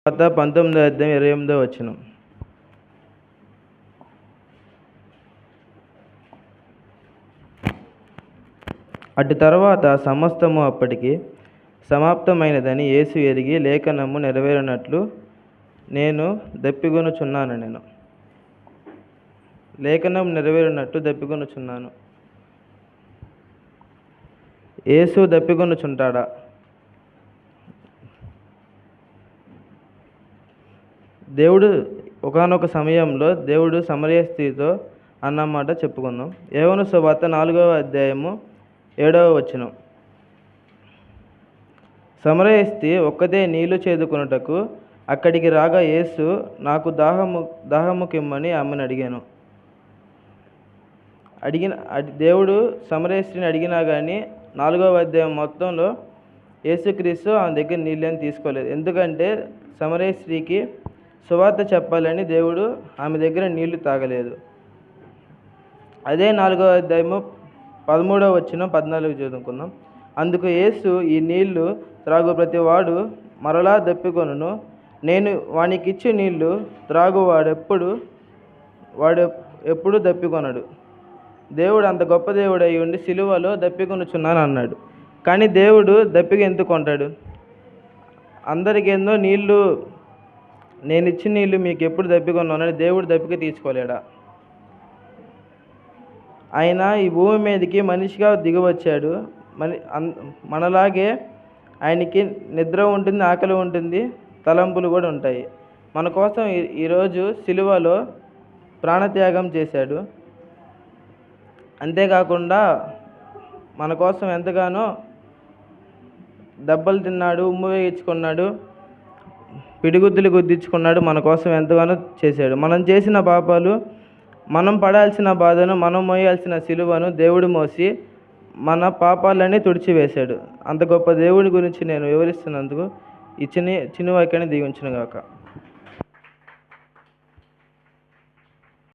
19:28. అటు తర్వాత సమస్తము అప్పటికి సమాప్తమైనదని యేసు ఎరిగి లేఖనము నెరవేరినట్లు నేను దప్పిగొనుచున్నాను. లేఖనం నెరవేరినట్టు దప్పిగొనుచున్నాను. యేసు దప్పిగొనుచుంటాడా? దేవుడు ఒకానొక సమయంలో దేవుడు సమరయ స్త్రీతో అన్నమాట చెప్పుకుందాం. యోహాను సువార్త 4:7. సమరయ స్త్రీ ఒక్కతే నీళ్లు చేదుకొనుటకు అక్కడికి రాగా యేసు నాకు దాహము కిమ్మని ఆమెను అడిగాను. దేవుడు సమరయ స్త్రీని అడిగినా కానీ 4వ మొత్తంలో యేసుక్రీస్తు ఆమె దగ్గర నీళ్ళని తీసుకోలేదు. ఎందుకంటే సమరయ స్త్రీకి సువార్త చెప్పాలని దేవుడు ఆమె దగ్గర నీళ్లు తాగలేదు. అదే 4:13-14 చదువుకుందాం. అందుకు యేసు, ఈ నీళ్లు త్రాగు ప్రతి వాడు మరలా దప్పికొనును. నేను వానికిచ్చు నీళ్లు త్రాగువాడెప్పుడు ఎప్పుడు దప్పికొనడు. దేవుడు అంత గొప్ప దేవుడు అయి ఉండి సిలువలో దప్పికొనుచున్నాను అన్నాడు. కానీ దేవుడు దప్పిక ఎందుకు కొంటాడు? అందరికేందో నీళ్లు, నేను ఇచ్చిన నీళ్లు మీకు ఎప్పుడు దప్పికొన్నానని దేవుడు దప్పిక తీసుకోలేడా? ఆయన ఈ భూమి మీదకి మనిషిగా దిగివచ్చాడు. మనలాగే ఆయనకి నిద్ర ఉంటుంది, ఆకలి ఉంటుంది, తలంపులు కూడా ఉంటాయి. మన కోసం ఈరోజు సిలువలో ప్రాణత్యాగం చేశాడు. అంతేకాకుండా మన కోసం ఎంతగానో దెబ్బలు తిన్నాడు, ఉమ్ము వేయించుకున్నాడు, పిడిగుద్దులు గుద్దించుకున్నాడు. మన కోసం ఎంతగానో చేశాడు. మనం చేసిన పాపాలు, మనం పడాల్సిన బాధను, మనం మోయాల్సిన సిలువను దేవుడు మోసి మన పాపాలన్నీ తుడిచివేశాడు. అంత గొప్ప దేవుడి గురించి నేను వివరిస్తున్నందుకు ఈ చిన్న వాక్యాన్ని దీవించును గాక.